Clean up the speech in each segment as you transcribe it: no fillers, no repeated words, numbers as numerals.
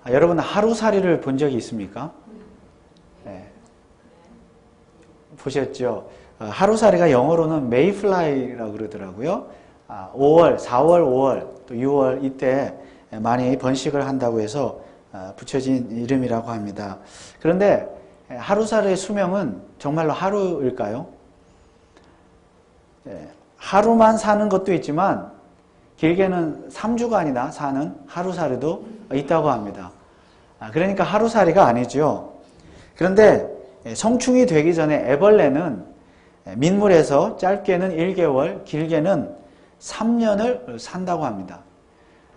여러분 하루살이를 본 적이 있습니까? 네. 보셨죠? 하루살이가 영어로는 메이플라이라고 그러더라고요. 5월, 4월, 5월, 또 6월 이때 많이 번식을 한다고 해서 붙여진 이름이라고 합니다. 그런데 하루살이의 수명은 정말로 하루일까요? 하루만 사는 것도 있지만 길게는 3주간이나 사는 하루살이도 있다고 합니다. 그러니까 하루살이가 아니죠. 그런데 성충이 되기 전에 애벌레는 민물에서 짧게는 1개월, 길게는 3년을 산다고 합니다.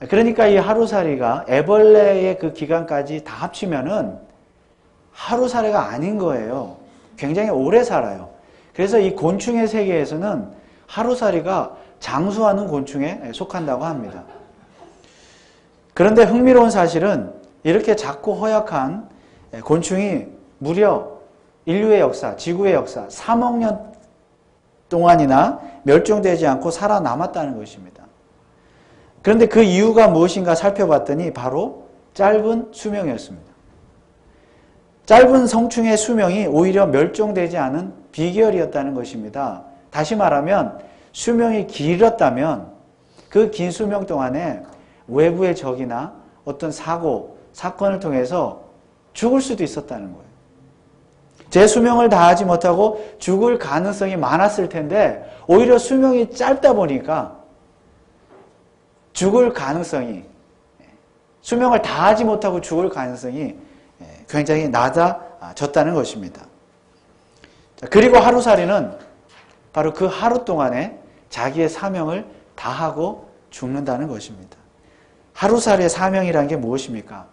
그러니까 이 하루살이가 애벌레의 그 기간까지 다 합치면은 하루살이가 아닌 거예요. 굉장히 오래 살아요. 그래서 이 곤충의 세계에서는 하루살이가 장수하는 곤충에 속한다고 합니다. 그런데 흥미로운 사실은 이렇게 작고 허약한 곤충이 무려 인류의 역사, 지구의 역사 3억 년 동안이나 멸종되지 않고 살아남았다는 것입니다. 그런데 그 이유가 무엇인가 살펴봤더니 바로 짧은 수명이었습니다. 짧은 성충의 수명이 오히려 멸종되지 않은 비결이었다는 것입니다. 다시 말하면 수명이 길었다면 그 긴 수명 동안에 외부의 적이나 어떤 사고, 사건을 통해서 죽을 수도 있었다는 거예요. 제 수명을 다하지 못하고 죽을 가능성이 많았을 텐데 오히려 수명이 짧다 보니까 죽을 가능성이, 수명을 다하지 못하고 죽을 가능성이 굉장히 낮아졌다는 것입니다. 그리고 하루살이는 바로 그 하루 동안에 자기의 사명을 다하고 죽는다는 것입니다. 하루살이의 사명이라는 게 무엇입니까?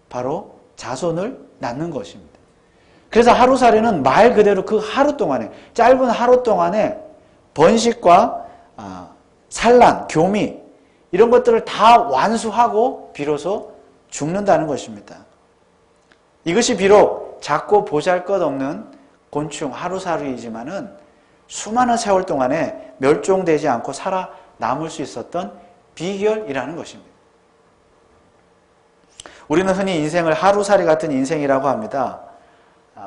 바로 자손을 낳는 것입니다. 그래서 하루살이는 말 그대로 그 하루 동안에, 짧은 하루 동안에 번식과 산란, 교미 이런 것들을 다 완수하고 비로소 죽는다는 것입니다. 이것이 비록 작고 보잘것없는 곤충 하루살이이지만은 수많은 세월 동안에 멸종되지 않고 살아남을 수 있었던 비결이라는 것입니다. 우리는 흔히 인생을 하루살이 같은 인생이라고 합니다.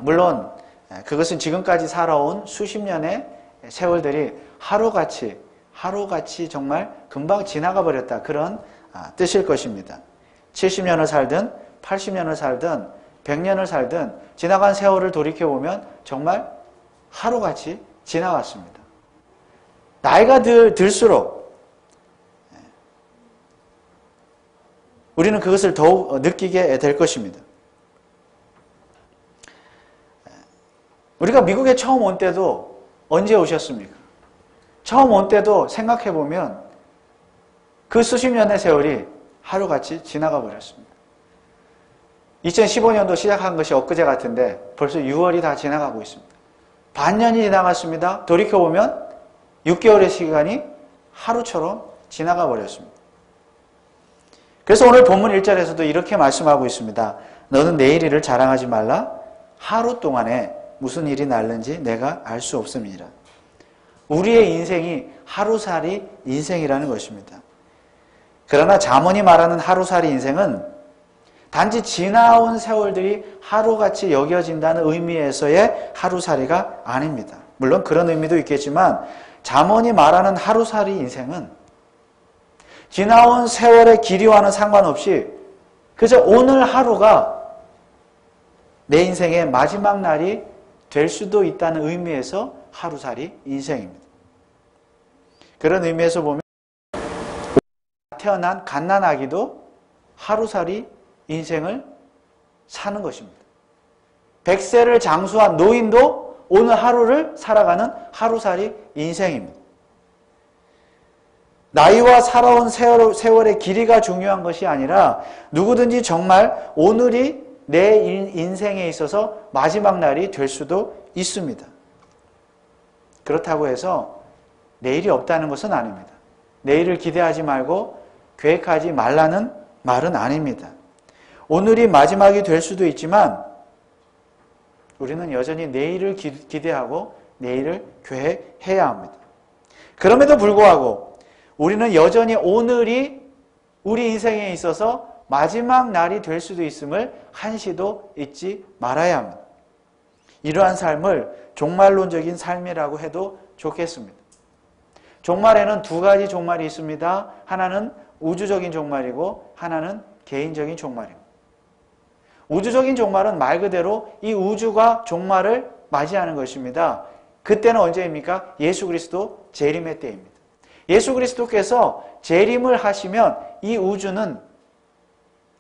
물론 그것은 지금까지 살아온 수십 년의 세월들이 하루같이 정말 금방 지나가 버렸다, 그런 뜻일 것입니다. 70년을 살든 80년을 살든 100년을 살든 지나간 세월을 돌이켜보면 정말 하루같이 지나갔습니다. 나이가 들수록 우리는 그것을 더욱 느끼게 될 것입니다. 우리가 미국에 처음 온 때도 언제 오셨습니까? 처음 온 때도 생각해보면 그 수십 년의 세월이 하루같이 지나가 버렸습니다. 2015년도 시작한 것이 엊그제 같은데 벌써 6월이 다 지나가고 있습니다. 반년이 지나갔습니다. 돌이켜보면 6개월의 시간이 하루처럼 지나가 버렸습니다. 그래서 오늘 본문 1절에서도 이렇게 말씀하고 있습니다. 너는 내일 일을 자랑하지 말라. 하루 동안에 무슨 일이 날는지 내가 알 수 없음이니라. 우리의 인생이 하루살이 인생이라는 것입니다. 그러나 잠언이 말하는 하루살이 인생은 단지 지나온 세월들이 하루같이 여겨진다는 의미에서의 하루살이가 아닙니다. 물론 그런 의미도 있겠지만 잠언이 말하는 하루살이 인생은 지나온 세월의 길이와는 상관없이 그저 오늘 하루가 내 인생의 마지막 날이 될 수도 있다는 의미에서 하루살이 인생입니다. 그런 의미에서 보면 태어난 갓난아기도 하루살이 인생을 사는 것입니다. 100세를 장수한 노인도 오늘 하루를 살아가는 하루살이 인생입니다. 나이와 살아온 세월의 길이가 중요한 것이 아니라 누구든지 정말 오늘이 내 인생에 있어서 마지막 날이 될 수도 있습니다. 그렇다고 해서 내일이 없다는 것은 아닙니다. 내일을 기대하지 말고 계획하지 말라는 말은 아닙니다. 오늘이 마지막이 될 수도 있지만 우리는 여전히 내일을 기대하고 내일을 계획해야 합니다. 그럼에도 불구하고 우리는 여전히 오늘이 우리 인생에 있어서 마지막 날이 될 수도 있음을 한시도 잊지 말아야 합니다. 이러한 삶을 종말론적인 삶이라고 해도 좋겠습니다. 종말에는 두 가지 종말이 있습니다. 하나는 우주적인 종말이고 하나는 개인적인 종말입니다. 우주적인 종말은 말 그대로 이 우주가 종말을 맞이하는 것입니다. 그때는 언제입니까? 예수 그리스도 재림의 때입니다. 예수 그리스도께서 재림을 하시면 이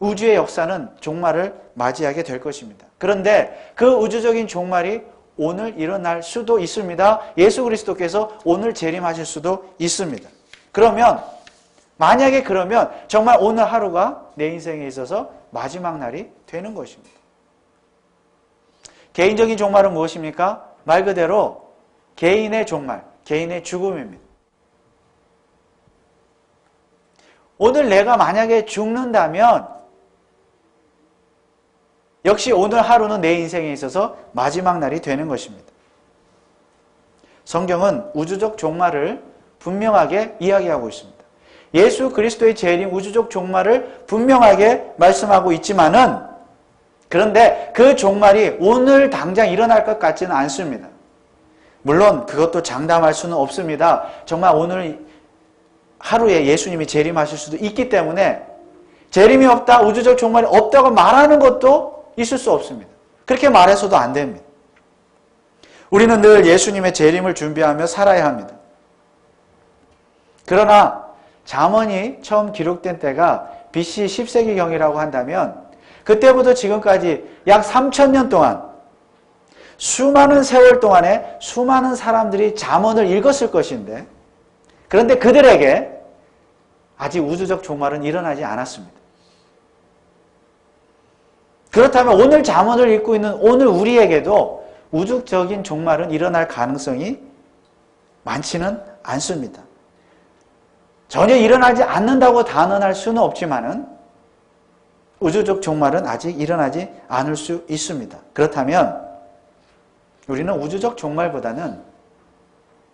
우주의 역사는 종말을 맞이하게 될 것입니다. 그런데 그 우주적인 종말이 오늘 일어날 수도 있습니다. 예수 그리스도께서 오늘 재림하실 수도 있습니다. 그러면 만약에 그러면 정말 오늘 하루가 내 인생에 있어서 마지막 날이 되는 것입니다. 개인적인 종말은 무엇입니까? 말 그대로 개인의 종말, 개인의 죽음입니다. 오늘 내가 만약에 죽는다면 역시 오늘 하루는 내 인생에 있어서 마지막 날이 되는 것입니다. 성경은 우주적 종말을 분명하게 이야기하고 있습니다. 예수 그리스도의 재림 우주적 종말을 분명하게 말씀하고 있지만은 그런데 그 종말이 오늘 당장 일어날 것 같지는 않습니다. 물론 그것도 장담할 수는 없습니다. 정말 오늘 하루에 예수님이 재림하실 수도 있기 때문에 재림이 없다, 우주적 종말이 없다고 말하는 것도 있을 수 없습니다. 그렇게 말해서도 안 됩니다. 우리는 늘 예수님의 재림을 준비하며 살아야 합니다. 그러나 잠언이 처음 기록된 때가 BC 10세기경이라고 한다면 그때부터 지금까지 약 3000년 동안 수많은 세월 동안에 수많은 사람들이 잠언을 읽었을 것인데 그런데 그들에게 아직 우주적 종말은 일어나지 않았습니다. 그렇다면 오늘 잠언을 읽고 있는 오늘 우리에게도 우주적인 종말은 일어날 가능성이 많지는 않습니다. 전혀 일어나지 않는다고 단언할 수는 없지만은 우주적 종말은 아직 일어나지 않을 수 있습니다. 그렇다면 우리는 우주적 종말보다는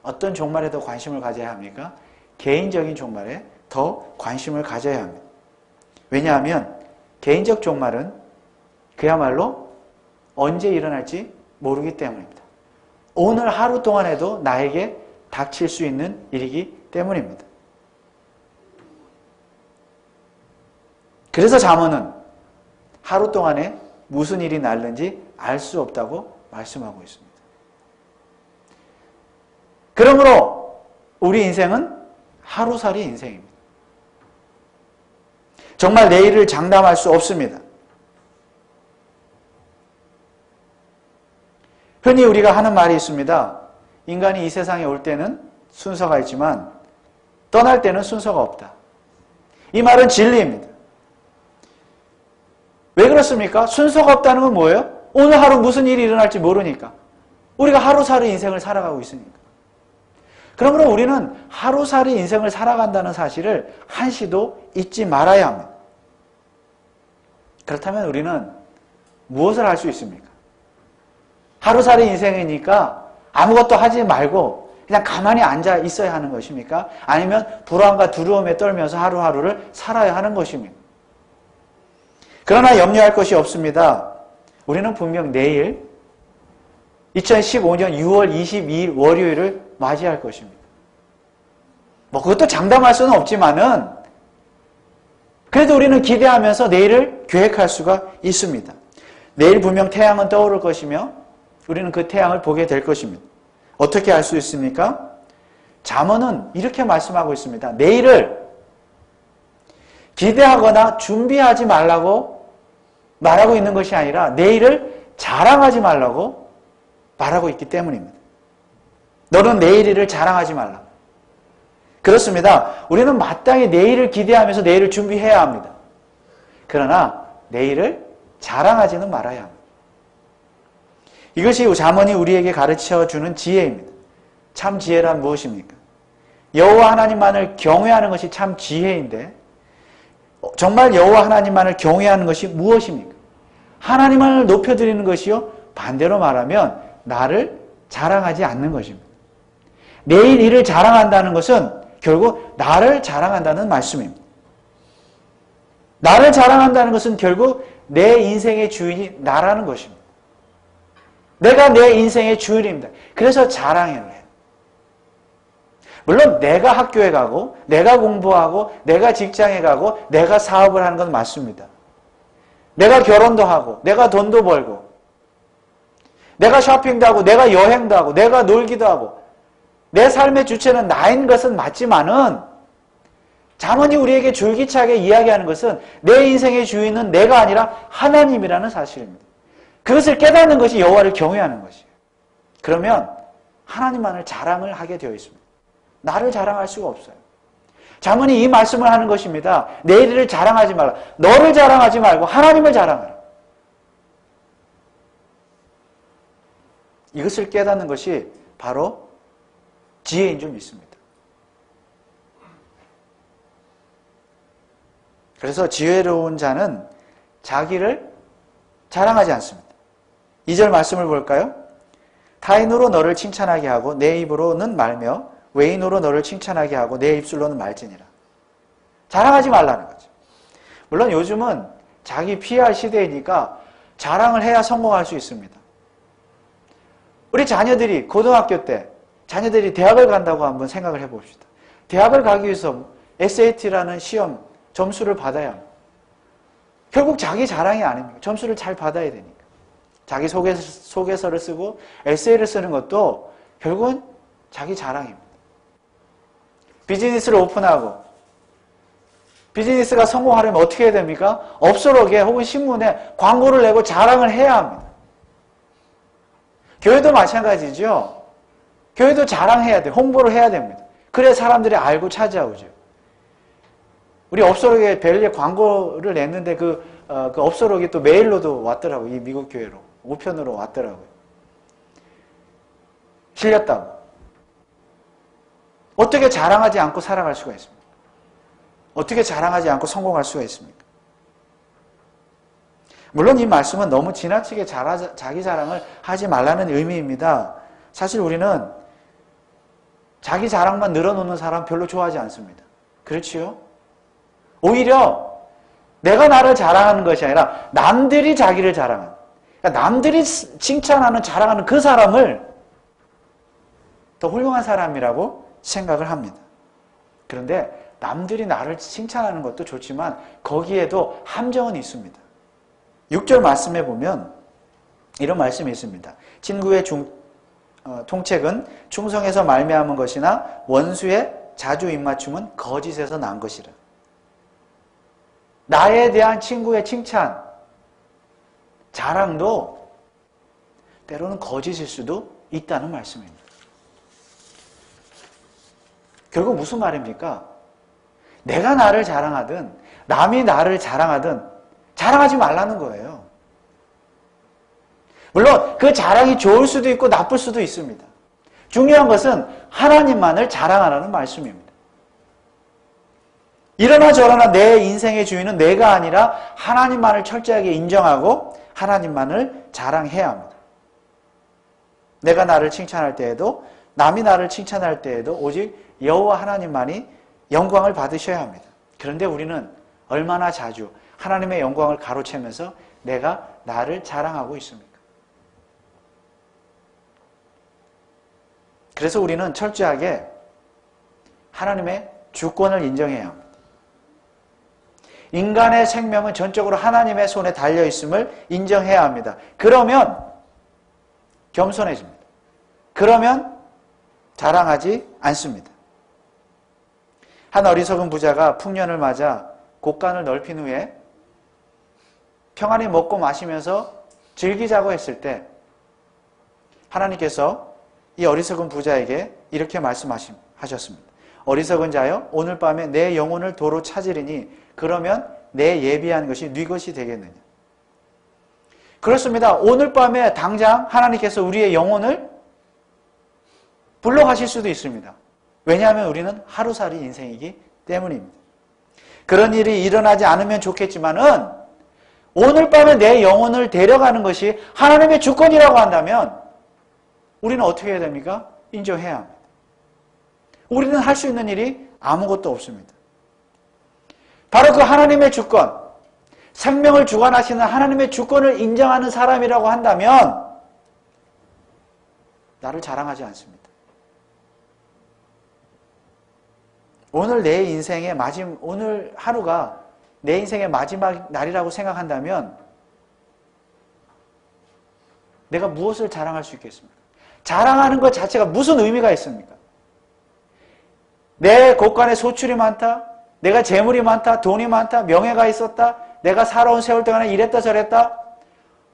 어떤 종말에 더 관심을 가져야 합니까? 개인적인 종말에 더 관심을 가져야 합니다. 왜냐하면 개인적 종말은 그야말로 언제 일어날지 모르기 때문입니다. 오늘 하루 동안에도 나에게 닥칠 수 있는 일이기 때문입니다. 그래서 잠언은 하루 동안에 무슨 일이 날는지 알 수 없다고 말씀하고 있습니다. 그러므로 우리 인생은 하루살이 인생입니다. 정말 내일을 장담할 수 없습니다. 흔히 우리가 하는 말이 있습니다. 인간이 이 세상에 올 때는 순서가 있지만 떠날 때는 순서가 없다. 이 말은 진리입니다. 왜 그렇습니까? 순서가 없다는 건 뭐예요? 오늘 하루 무슨 일이 일어날지 모르니까. 우리가 하루살이 인생을 살아가고 있으니까. 그러므로 우리는 하루살이 인생을 살아간다는 사실을 한시도 잊지 말아야 합니다. 그렇다면 우리는 무엇을 할 수 있습니까? 하루살이 인생이니까 아무것도 하지 말고 그냥 가만히 앉아 있어야 하는 것입니까? 아니면 불안과 두려움에 떨면서 하루하루를 살아야 하는 것입니까? 그러나 염려할 것이 없습니다. 우리는 분명 내일 2015년 6월 22일 월요일을 맞이할 것입니다. 그것도 장담할 수는 없지만은 그래도 우리는 기대하면서 내일을 계획할 수가 있습니다. 내일 분명 태양은 떠오를 것이며 우리는 그 태양을 보게 될 것입니다. 어떻게 알 수 있습니까? 잠언은 이렇게 말씀하고 있습니다. 내일을 기대하거나 준비하지 말라고 말하고 있는 것이 아니라 내일을 자랑하지 말라고 말하고 있기 때문입니다. 너는 내일 일을 자랑하지 말라. 그렇습니다. 우리는 마땅히 내일을 기대하면서 내일을 준비해야 합니다. 그러나 내일을 자랑하지는 말아야 합니다. 이것이 잠언이 우리에게 가르쳐주는 지혜입니다. 참 지혜란 무엇입니까? 여호와 하나님만을 경외하는 것이 참 지혜인데 정말 여호와 하나님만을 경외하는 것이 무엇입니까? 하나님만을 높여드리는 것이요. 반대로 말하면 나를 자랑하지 않는 것입니다. 내일 일을 자랑한다는 것은 결국 나를 자랑한다는 말씀입니다. 나를 자랑한다는 것은 결국 내 인생의 주인이 나라는 것입니다. 내가 내 인생의 주인입니다. 그래서 자랑을 해요. 물론 내가 학교에 가고 내가 공부하고 내가 직장에 가고 내가 사업을 하는 건 맞습니다. 내가 결혼도 하고 내가 돈도 벌고 내가 쇼핑도 하고 내가 여행도 하고 내가 놀기도 하고 내 삶의 주체는 나인 것은 맞지만은 잠언이 우리에게 줄기차게 이야기하는 것은 내 인생의 주인은 내가 아니라 하나님이라는 사실입니다. 그것을 깨닫는 것이 여호와를 경외하는 것이에요. 그러면 하나님만을 자랑을 하게 되어 있습니다. 나를 자랑할 수가 없어요. 잠언이 이 말씀을 하는 것입니다. 내 일을 자랑하지 말라. 너를 자랑하지 말고 하나님을 자랑하라. 이것을 깨닫는 것이 바로 지혜인 줄 믿습니다. 그래서 지혜로운 자는 자기를 자랑하지 않습니다. 2절 말씀을 볼까요? 타인으로 너를 칭찬하게 하고 내 입으로는 말며 외인으로 너를 칭찬하게 하고 내 입술로는 말지니라. 자랑하지 말라는 거죠. 물론 요즘은 자기 PR 시대이니까 자랑을 해야 성공할 수 있습니다. 우리 자녀들이 고등학교 때 자녀들이 대학을 간다고 한번 생각을 해봅시다. 대학을 가기 위해서 SAT라는 시험 점수를 받아야 합니다. 결국 자기 자랑이 아닙니까? 점수를 잘 받아야 되니까. 자기 소개서를 쓰고 에세이를 쓰는 것도 결국은 자기 자랑입니다. 비즈니스를 오픈하고 비즈니스가 성공하려면 어떻게 해야 됩니까? 업소록에 혹은 신문에 광고를 내고 자랑을 해야 합니다. 교회도 마찬가지죠. 교회도 자랑해야 돼요. 홍보를 해야 됩니다. 그래야 사람들이 알고 찾아오죠. 우리 업소록에 벨리에 광고를 냈는데 그 업소록이 또 메일로도 왔더라고요. 이 미국 교회로. 우편으로 왔더라고요. 실렸다고. 어떻게 자랑하지 않고 살아갈 수가 있습니까? 어떻게 자랑하지 않고 성공할 수가 있습니까? 물론 이 말씀은 너무 지나치게 자기 자랑을 하지 말라는 의미입니다. 사실 우리는 자기 자랑만 늘어놓는 사람 별로 좋아하지 않습니다. 그렇지요? 오히려 내가 나를 자랑하는 것이 아니라 남들이 자기를 자랑하는, 그러니까 남들이 칭찬하는 자랑하는 그 사람을 더 훌륭한 사람이라고 생각을 합니다. 그런데 남들이 나를 칭찬하는 것도 좋지만 거기에도 함정은 있습니다. 6절 말씀에 보면 이런 말씀이 있습니다. 친구의 통책은 충성에서 말미암은 것이나 원수의 자주 입맞춤은 거짓에서 난 것이라. 나에 대한 친구의 칭찬, 자랑도 때로는 거짓일 수도 있다는 말씀입니다. 결국 무슨 말입니까? 내가 나를 자랑하든 남이 나를 자랑하든 자랑하지 말라는 거예요. 물론 그 자랑이 좋을 수도 있고 나쁠 수도 있습니다. 중요한 것은 하나님만을 자랑하라는 말씀입니다. 이러나 저러나 내 인생의 주인은 내가 아니라 하나님만을 철저하게 인정하고 하나님만을 자랑해야 합니다. 내가 나를 칭찬할 때에도 남이 나를 칭찬할 때에도 오직 여호와 하나님만이 영광을 받으셔야 합니다. 그런데 우리는 얼마나 자주 하나님의 영광을 가로채면서 내가 나를 자랑하고 있습니까? 그래서 우리는 철저하게 하나님의 주권을 인정해야 합니다. 인간의 생명은 전적으로 하나님의 손에 달려있음을 인정해야 합니다. 그러면 겸손해집니다. 그러면 자랑하지 않습니다. 한 어리석은 부자가 풍년을 맞아 곳간을 넓힌 후에 평안히 먹고 마시면서 즐기자고 했을 때 하나님께서 이 어리석은 부자에게 이렇게 말씀하셨습니다. 어리석은 자여 오늘 밤에 내 영혼을 도로 찾으리니 그러면 내 예비한 것이 네 것이 되겠느냐. 그렇습니다. 오늘 밤에 당장 하나님께서 우리의 영혼을 불러가실 수도 있습니다. 왜냐하면 우리는 하루살이 인생이기 때문입니다. 그런 일이 일어나지 않으면 좋겠지만은 오늘 밤에 내 영혼을 데려가는 것이 하나님의 주권이라고 한다면 우리는 어떻게 해야 됩니까? 인정해야 합니다. 우리는 할 수 있는 일이 아무것도 없습니다. 바로 그 하나님의 주권, 생명을 주관하시는 하나님의 주권을 인정하는 사람이라고 한다면 나를 자랑하지 않습니다. 오늘 하루가 내 인생의 마지막 날이라고 생각한다면 내가 무엇을 자랑할 수 있겠습니까? 자랑하는 것 자체가 무슨 의미가 있습니까? 내 곳간에 소출이 많다, 내가 재물이 많다, 돈이 많다, 명예가 있었다, 내가 살아온 세월 동안에 이랬다 저랬다.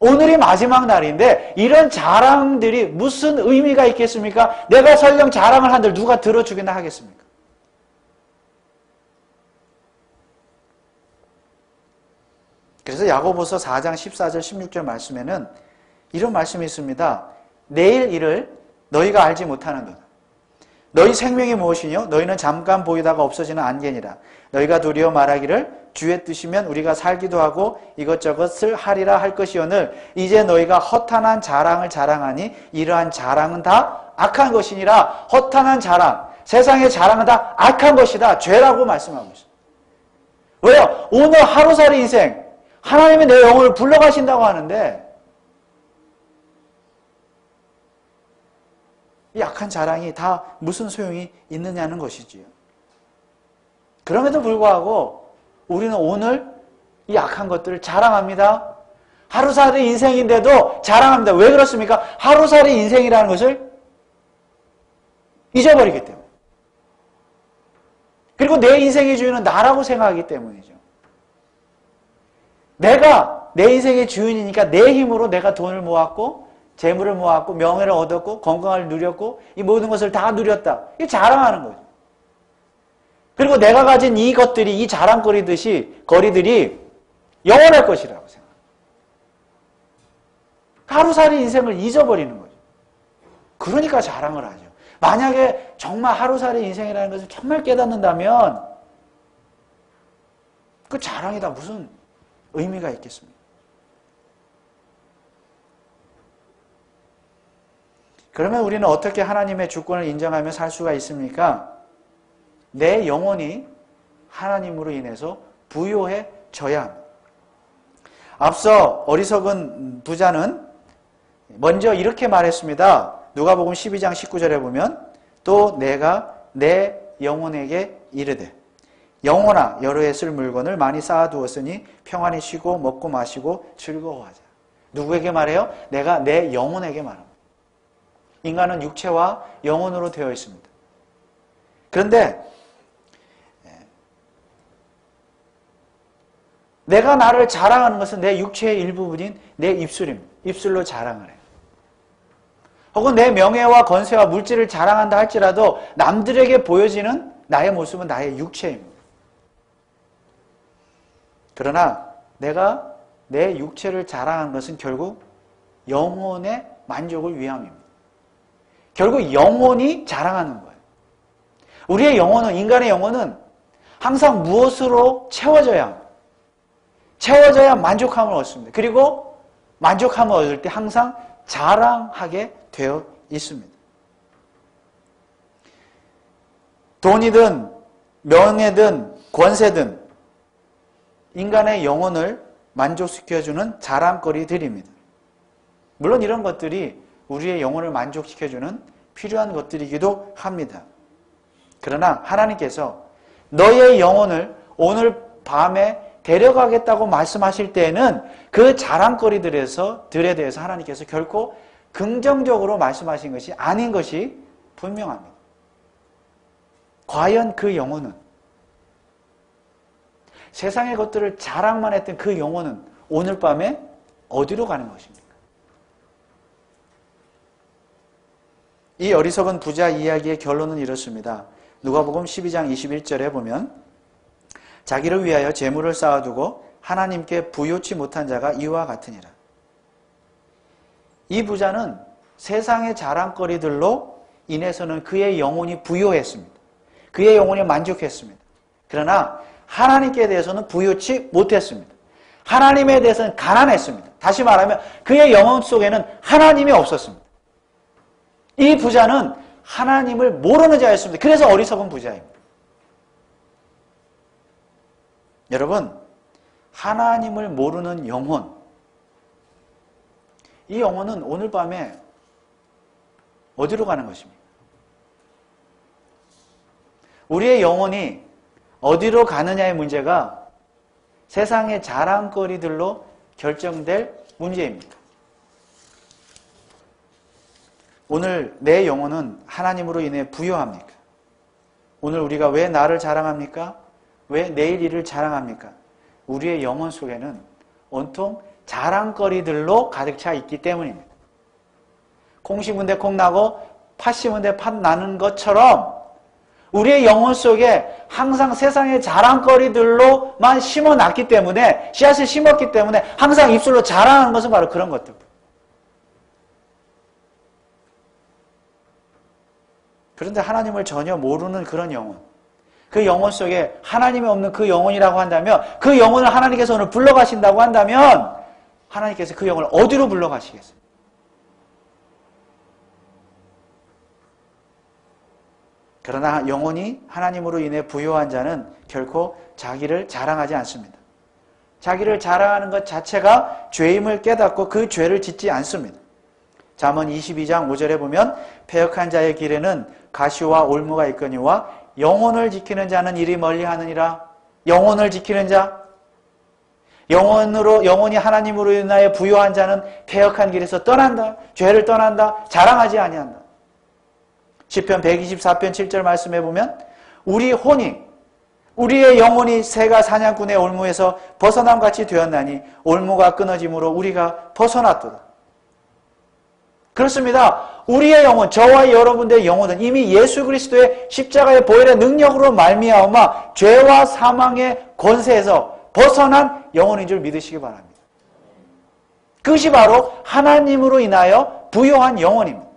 오늘이 마지막 날인데 이런 자랑들이 무슨 의미가 있겠습니까? 내가 설령 자랑을 한들 누가 들어주기나 하겠습니까? 그래서 야고보서 4장 14절 16절 말씀에는 이런 말씀이 있습니다. 내일 일을 너희가 알지 못하는도다. 너희 생명이 무엇이뇨? 너희는 잠깐 보이다가 없어지는 안개니라. 너희가 도리어 말하기를 주의 뜻이면 우리가 살기도 하고 이것저것을 하리라 할 것이오늘 이제 너희가 허탄한 자랑을 자랑하니 이러한 자랑은 다 악한 것이니라. 허탄한 자랑, 세상의 자랑은 다 악한 것이다. 죄라고 말씀하고 있어요. 왜요? 오늘 하루살이 인생, 하나님이 내 영혼을 불러가신다고 하는데 이 악한 자랑이 다 무슨 소용이 있느냐는 것이지요. 그럼에도 불구하고 우리는 오늘 이 악한 것들을 자랑합니다. 하루살이 인생인데도 자랑합니다. 왜 그렇습니까? 하루살이 인생이라는 것을 잊어버리기 때문에. 그리고 내 인생의 주인은 나라고 생각하기 때문이죠. 내가 내 인생의 주인이니까 내 힘으로 내가 돈을 모았고 재물을 모았고 명예를 얻었고 건강을 누렸고 이 모든 것을 다 누렸다. 이게 자랑하는 거죠. 그리고 내가 가진 이것들이 이 자랑거리들이 영원할 것이라고 생각합니다. 하루살이 인생을 잊어버리는 거죠. 그러니까 자랑을 하죠. 만약에 정말 하루살이 인생이라는 것을 정말 깨닫는다면 그 자랑이 다 무슨 의미가 있겠습니까? 그러면 우리는 어떻게 하나님의 주권을 인정하며 살 수가 있습니까? 내 영혼이 하나님으로 인해서 부요해져야 합니다. 앞서 어리석은 부자는 먼저 이렇게 말했습니다. 누가복음 12장 19절에 보면 또 내가 내 영혼에게 이르되 영혼아 여러 해 쓸 물건을 많이 쌓아두었으니 평안히 쉬고 먹고 마시고 즐거워하자. 누구에게 말해요? 내가 내 영혼에게 말합니다. 인간은 육체와 영혼으로 되어 있습니다. 그런데 내가 나를 자랑하는 것은 내 육체의 일부분인 내 입술입니다. 입술로 자랑을 해요. 혹은 내 명예와 건세와 물질을 자랑한다 할지라도 남들에게 보여지는 나의 모습은 나의 육체입니다. 그러나 내가 내 육체를 자랑하는 것은 결국 영혼의 만족을 위함입니다. 결국 영혼이 자랑하는 거예요. 우리의 영혼은, 인간의 영혼은 항상 무엇으로 채워져야 합니다. 채워져야 만족함을 얻습니다. 그리고 만족함을 얻을 때 항상 자랑하게 되어 있습니다. 돈이든 명예든 권세든 인간의 영혼을 만족시켜주는 자랑거리들입니다. 물론 이런 것들이 우리의 영혼을 만족시켜주는 필요한 것들이기도 합니다. 그러나 하나님께서 너의 영혼을 오늘 밤에 데려가겠다고 말씀하실 때에는 그 자랑거리들에 대해서 하나님께서 결코 긍정적으로 말씀하신 것이 아닌 것이 분명합니다. 과연 그 영혼은 세상의 것들을 자랑만 했던 그 영혼은 오늘 밤에 어디로 가는 것입니까? 이 어리석은 부자 이야기의 결론은 이렇습니다. 누가복음 12장 21절에 보면 자기를 위하여 재물을 쌓아두고 하나님께 부요치 못한 자가 이와 같으니라. 이 부자는 세상의 자랑거리들로 인해서는 그의 영혼이 부요했습니다. 그의 영혼이 만족했습니다. 그러나 하나님께 대해서는 부요치 못했습니다. 하나님에 대해서는 가난했습니다. 다시 말하면 그의 영혼 속에는 하나님이 없었습니다. 이 부자는 하나님을 모르는 자였습니다. 그래서 어리석은 부자입니다. 여러분, 하나님을 모르는 영혼. 이 영혼은 오늘 밤에 어디로 가는 것입니까? 우리의 영혼이 어디로 가느냐의 문제가 세상의 자랑거리들로 결정될 문제입니다. 오늘 내 영혼은 하나님으로 인해 부요합니까? 오늘 우리가 왜 나를 자랑합니까? 왜 내일 일을 자랑합니까? 우리의 영혼 속에는 온통 자랑거리들로 가득 차 있기 때문입니다. 콩 심은데 콩 나고 팥 심은데 팥 나는 것처럼 우리의 영혼 속에 항상 세상의 자랑거리들로만 심어놨기 때문에, 씨앗을 심었기 때문에 항상 입술로 자랑하는 것은 바로 그런 것들. 그런데 하나님을 전혀 모르는 그런 영혼, 그 영혼 속에 하나님이 없는 그 영혼이라고 한다면, 그 영혼을 하나님께서 오늘 불러가신다고 한다면 하나님께서 그 영혼을 어디로 불러가시겠어요? 그러나 영혼이 하나님으로 인해 부요한 자는 결코 자기를 자랑하지 않습니다. 자기를 자랑하는 것 자체가 죄임을 깨닫고 그 죄를 짓지 않습니다. 잠언 22장 5절에 보면 패역한 자의 길에는 가시와 올무가 있거니와 영혼을 지키는 자는 이리 멀리하느니라. 영혼을 지키는 자, 영혼이 하나님으로 인하여 부요한 자는 패역한 길에서 떠난다. 죄를 떠난다. 자랑하지 아니한다. 시편 124편 7절 말씀해 보면 우리의 영혼이 새가 사냥꾼의 올무에서 벗어남같이 되었나니 올무가 끊어짐으로 우리가 벗어났도다. 그렇습니다. 우리의 영혼, 저와 여러분들의 영혼은 이미 예수 그리스도의 십자가의 보혈의 능력으로 말미암아 죄와 사망의 권세에서 벗어난 영혼인 줄 믿으시기 바랍니다. 그것이 바로 하나님으로 인하여 부요한 영혼입니다.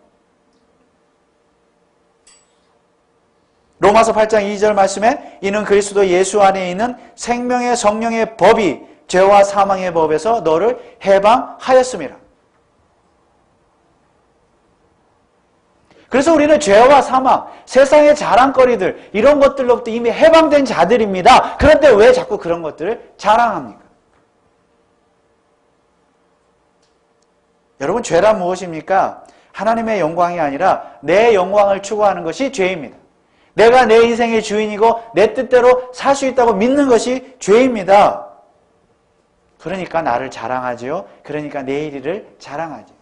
로마서 8장 2절 말씀에 이는 그리스도 예수 안에 있는 생명의 성령의 법이 죄와 사망의 법에서 너를 해방하였음이라. 그래서 우리는 죄와 사망, 세상의 자랑거리들 이런 것들로부터 이미 해방된 자들입니다. 그런데 왜 자꾸 그런 것들을 자랑합니까? 여러분, 죄란 무엇입니까? 하나님의 영광이 아니라 내 영광을 추구하는 것이 죄입니다. 내가 내 인생의 주인이고 내 뜻대로 살 수 있다고 믿는 것이 죄입니다. 그러니까 나를 자랑하지요. 그러니까 내 일을 자랑하죠.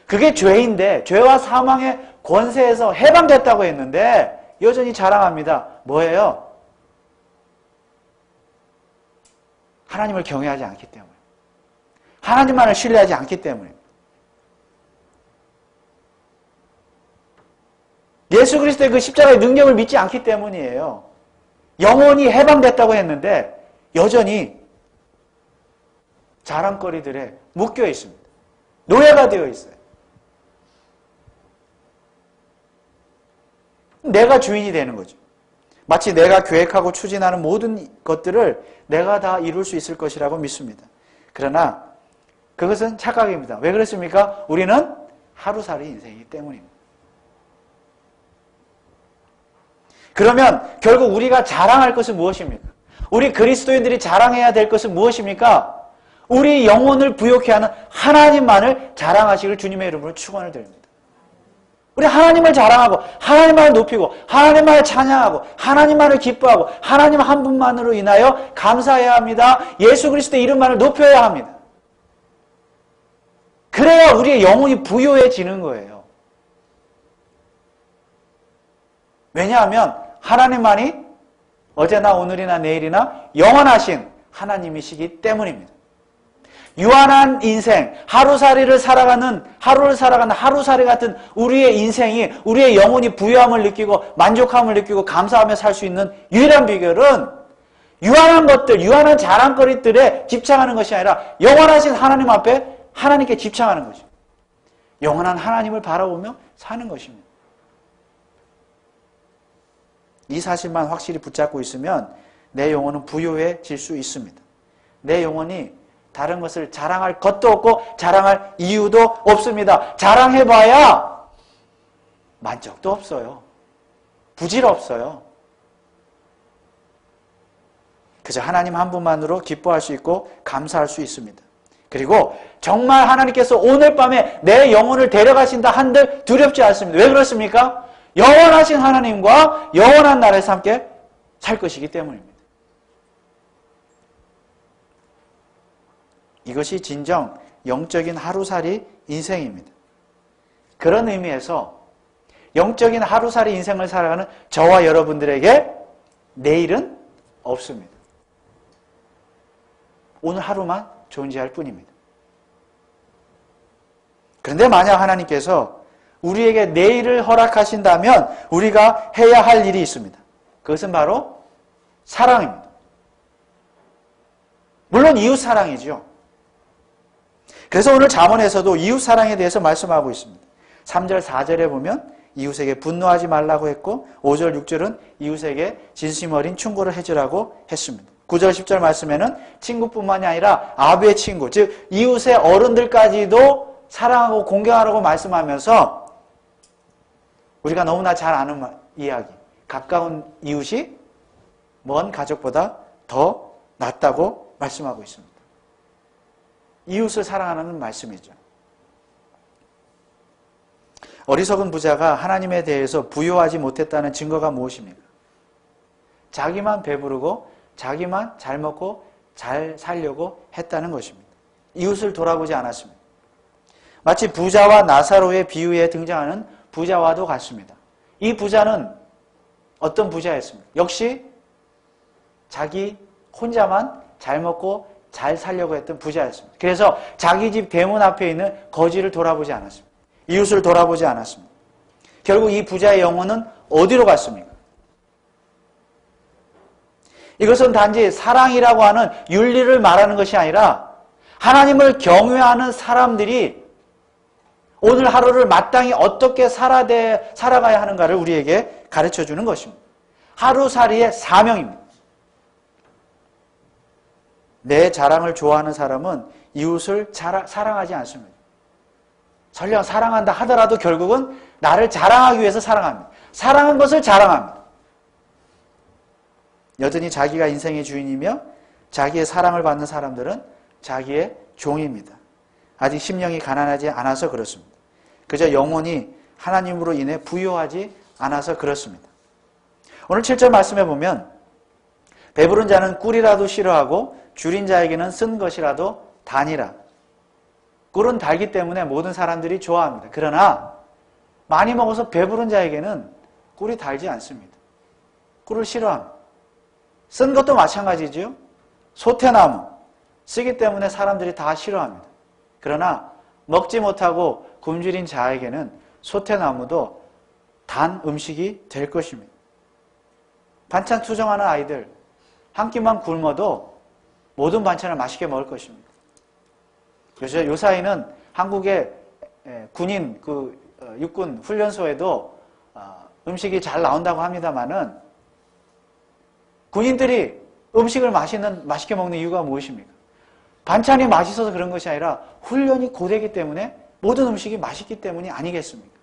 그게 죄인데 죄와 사망의 권세에서 해방됐다고 했는데 여전히 자랑합니다. 뭐예요? 하나님을 경외하지 않기 때문에. 하나님만을 신뢰하지 않기 때문에. 예수 그리스도의 그 십자가의 능력을 믿지 않기 때문이에요. 영혼이 해방됐다고 했는데 여전히 자랑거리들에 묶여 있습니다. 노예가 되어 있어요. 내가 주인이 되는 거죠. 마치 내가 계획하고 추진하는 모든 것들을 내가 다 이룰 수 있을 것이라고 믿습니다. 그러나 그것은 착각입니다. 왜 그렇습니까? 우리는 하루살이 인생이기 때문입니다. 그러면 결국 우리가 자랑할 것은 무엇입니까? 우리 그리스도인들이 자랑해야 될 것은 무엇입니까? 우리 영혼을 부욕해 하는 하나님만을 자랑하시길 주님의 이름으로 축원을 드립니다. 우리 하나님을 자랑하고 하나님만을 높이고 하나님만을 찬양하고 하나님만을 기뻐하고 하나님 한 분만으로 인하여 감사해야 합니다. 예수 그리스도의 이름만을 높여야 합니다. 그래야 우리의 영혼이 부요해지는 거예요. 왜냐하면 하나님만이 어제나 오늘이나 내일이나 영원하신 하나님이시기 때문입니다. 유한한 인생, 하루를 살아가는 하루살이 같은 우리의 인생이, 우리의 영혼이 부유함을 느끼고 만족함을 느끼고 감사하며 살 수 있는 유일한 비결은 유한한 것들, 유한한 자랑거리들에 집착하는 것이 아니라 영원하신 하나님 앞에 하나님께 집착하는 거죠. 영원한 하나님을 바라보며 사는 것입니다. 이 사실만 확실히 붙잡고 있으면 내 영혼은 부유해질 수 있습니다. 내 영혼이 다른 것을 자랑할 것도 없고 자랑할 이유도 없습니다. 자랑해봐야 만족도 없어요. 부질없어요. 그저 하나님 한 분만으로 기뻐할 수 있고 감사할 수 있습니다. 그리고 정말 하나님께서 오늘 밤에 내 영혼을 데려가신다 한들 두렵지 않습니다. 왜 그렇습니까? 영원하신 하나님과 영원한 나라에서 함께 살 것이기 때문입니다. 이것이 진정 영적인 하루살이 인생입니다. 그런 의미에서 영적인 하루살이 인생을 살아가는 저와 여러분들에게 내일은 없습니다. 오늘 하루만 존재할 뿐입니다. 그런데 만약 하나님께서 우리에게 내일을 허락하신다면 우리가 해야 할 일이 있습니다. 그것은 바로 사랑입니다. 물론 이웃사랑이죠. 그래서 오늘 잠언에서도 이웃사랑에 대해서 말씀하고 있습니다. 3절, 4절에 보면 이웃에게 분노하지 말라고 했고 5절, 6절은 이웃에게 진심 어린 충고를 해주라고 했습니다. 9절, 10절 말씀에는 친구뿐만이 아니라 아부의 친구, 즉 이웃의 어른들까지도 사랑하고 공경하라고 말씀하면서 우리가 너무나 잘 아는 이야기, 가까운 이웃이 먼 가족보다 더 낫다고 말씀하고 있습니다. 이웃을 사랑하는 말씀이죠. 어리석은 부자가 하나님에 대해서 부요하지 못했다는 증거가 무엇입니까? 자기만 배부르고 자기만 잘 먹고 잘 살려고 했다는 것입니다. 이웃을 돌아보지 않았습니다. 마치 부자와 나사로의 비유에 등장하는 부자와도 같습니다. 이 부자는 어떤 부자였습니까? 역시 자기 혼자만 잘 먹고 잘 살려고 했던 부자였습니다. 그래서 자기 집 대문 앞에 있는 거지를 돌아보지 않았습니다. 이웃을 돌아보지 않았습니다. 결국 이 부자의 영혼은 어디로 갔습니까? 이것은 단지 사랑이라고 하는 윤리를 말하는 것이 아니라 하나님을 경외하는 사람들이 오늘 하루를 마땅히 어떻게 살아가야 하는가를 우리에게 가르쳐주는 것입니다. 하루살이의 사명입니다. 내 자랑을 좋아하는 사람은 이웃을 사랑하지 않습니다. 설령 사랑한다 하더라도 결국은 나를 자랑하기 위해서 사랑합니다. 사랑한 것을 자랑합니다. 여전히 자기가 인생의 주인이며 자기의 사랑을 받는 사람들은 자기의 종입니다. 아직 심령이 가난하지 않아서 그렇습니다. 그저 영혼이 하나님으로 인해 부요하지 않아서 그렇습니다. 오늘 7절 말씀해 보면 배부른 자는 꿀이라도 싫어하고 줄인 자에게는 쓴 것이라도 단이라. 꿀은 달기 때문에 모든 사람들이 좋아합니다. 그러나 많이 먹어서 배부른 자에게는 꿀이 달지 않습니다. 꿀을 싫어합니다. 쓴 것도 마찬가지죠. 소태나무 쓰기 때문에 사람들이 다 싫어합니다. 그러나 먹지 못하고 굶주린 자에게는 소태나무도 단 음식이 될 것입니다. 반찬 투정하는 아이들 한 끼만 굶어도 모든 반찬을 맛있게 먹을 것입니다. 그래서 요사이는 한국의 군인 육군 훈련소에도 음식이 잘 나온다고 합니다만은 군인들이 음식을 맛있게 먹는 이유가 무엇입니까? 반찬이 맛있어서 그런 것이 아니라 훈련이 고되기 때문에 모든 음식이 맛있기 때문이 아니겠습니까?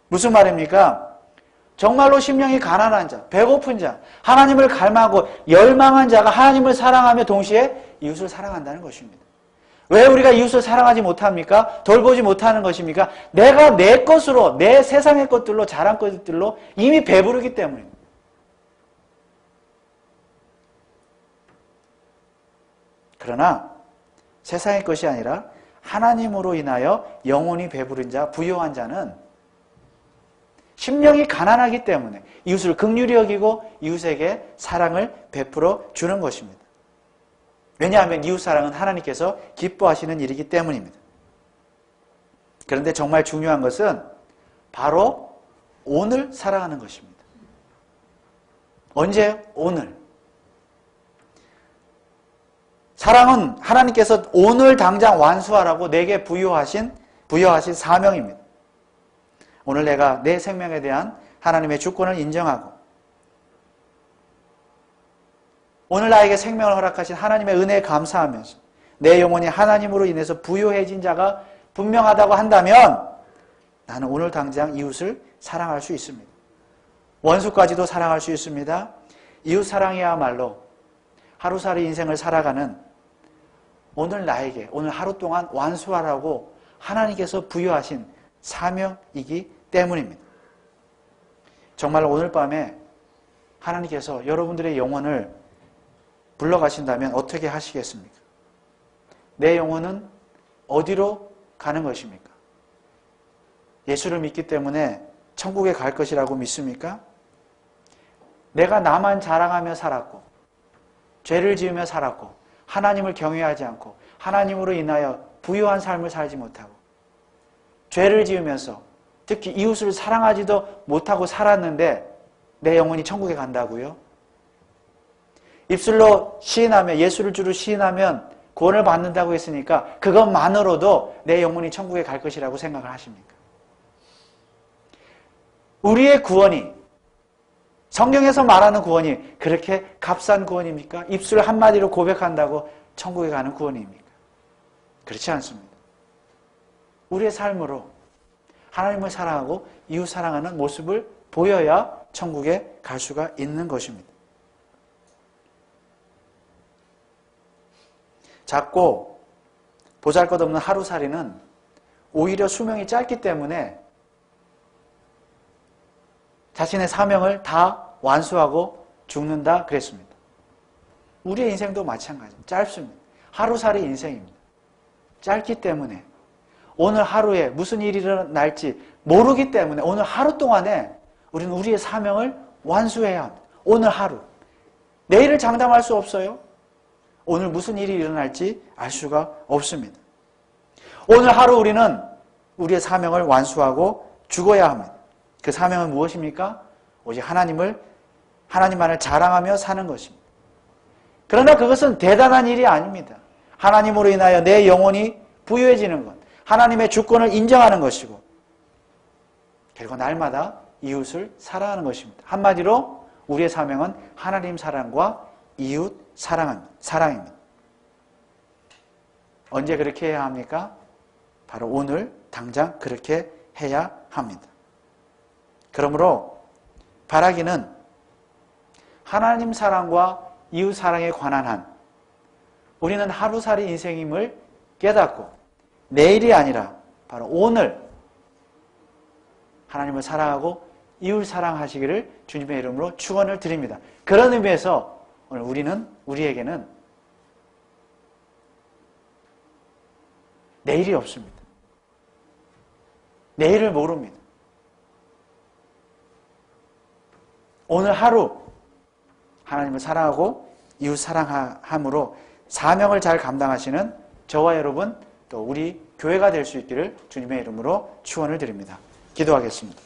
무슨 말입니까? 정말로 심령이 가난한 자, 배고픈 자, 하나님을 갈망하고 열망한 자가 하나님을 사랑하며 동시에 이웃을 사랑한다는 것입니다. 왜 우리가 이웃을 사랑하지 못합니까? 돌보지 못하는 것입니까? 내가 내 것으로, 내 세상의 것들로, 자랑 것들로 이미 배부르기 때문입니다. 그러나 세상의 것이 아니라 하나님으로 인하여 영혼이 배부른 자, 부요한 자는 심령이 가난하기 때문에 이웃을 긍휼히 여기고 이웃에게 사랑을 베풀어 주는 것입니다. 왜냐하면 이웃사랑은 하나님께서 기뻐하시는 일이기 때문입니다. 그런데 정말 중요한 것은 바로 오늘 사랑하는 것입니다. 언제? 오늘. 사랑은 하나님께서 오늘 당장 완수하라고 내게 부여하신 사명입니다. 오늘 내가 내 생명에 대한 하나님의 주권을 인정하고 오늘 나에게 생명을 허락하신 하나님의 은혜에 감사하면서 내 영혼이 하나님으로 인해서 부요해진 자가 분명하다고 한다면 나는 오늘 당장 이웃을 사랑할 수 있습니다. 원수까지도 사랑할 수 있습니다. 이웃사랑이야말로 하루살이 인생을 살아가는 오늘 나에게 오늘 하루 동안 완수하라고 하나님께서 부여하신 사명이기 때문입니다. 정말 오늘 밤에 하나님께서 여러분들의 영혼을 불러가신다면 어떻게 하시겠습니까? 내 영혼은 어디로 가는 것입니까? 예수를 믿기 때문에 천국에 갈 것이라고 믿습니까? 내가 나만 자랑하며 살았고 죄를 지으며 살았고 하나님을 경외하지 않고 하나님으로 인하여 부유한 삶을 살지 못하고 죄를 지으면서 특히 이웃을 사랑하지도 못하고 살았는데 내 영혼이 천국에 간다고요? 입술로 시인하며 예수를 주로 시인하면 구원을 받는다고 했으니까 그것만으로도 내 영혼이 천국에 갈 것이라고 생각을 하십니까? 우리의 구원이 성경에서 말하는 구원이 그렇게 값싼 구원입니까? 입술 한마디로 고백한다고 천국에 가는 구원입니까? 그렇지 않습니다. 우리의 삶으로 하나님을 사랑하고 이웃 사랑하는 모습을 보여야 천국에 갈 수가 있는 것입니다. 작고 보잘것없는 하루살이는 오히려 수명이 짧기 때문에 자신의 사명을 다 완수하고 죽는다 그랬습니다. 우리의 인생도 마찬가지입니다. 짧습니다. 하루살이 인생입니다. 짧기 때문에 오늘 하루에 무슨 일이 일어날지 모르기 때문에 오늘 하루 동안에 우리는 우리의 사명을 완수해야 합니다. 오늘 하루. 내일을 장담할 수 없어요. 오늘 무슨 일이 일어날지 알 수가 없습니다. 오늘 하루 우리는 우리의 사명을 완수하고 죽어야 합니다. 그 사명은 무엇입니까? 오직 하나님만을 자랑하며 사는 것입니다. 그러나 그것은 대단한 일이 아닙니다. 하나님으로 인하여 내 영혼이 부유해지는 것, 하나님의 주권을 인정하는 것이고 그리고 날마다 이웃을 사랑하는 것입니다. 한마디로 우리의 사명은 하나님 사랑과 이웃 사랑입니다. 언제 그렇게 해야 합니까? 바로 오늘 당장 그렇게 해야 합니다. 그러므로 바라기는 하나님 사랑과 이웃 사랑에 관한 한 우리는 하루살이 인생임을 깨닫고 내일이 아니라 바로 오늘 하나님을 사랑하고 이웃 사랑하시기를 주님의 이름으로 축원을 드립니다. 그런 의미에서 오늘 우리에게는 내일이 없습니다. 내일을 모릅니다. 오늘 하루 하나님을 사랑하고 이웃 사랑함으로 사명을 잘 감당하시는 저와 여러분 또 우리 교회가 될 수 있기를 주님의 이름으로 축원을 드립니다. 기도하겠습니다.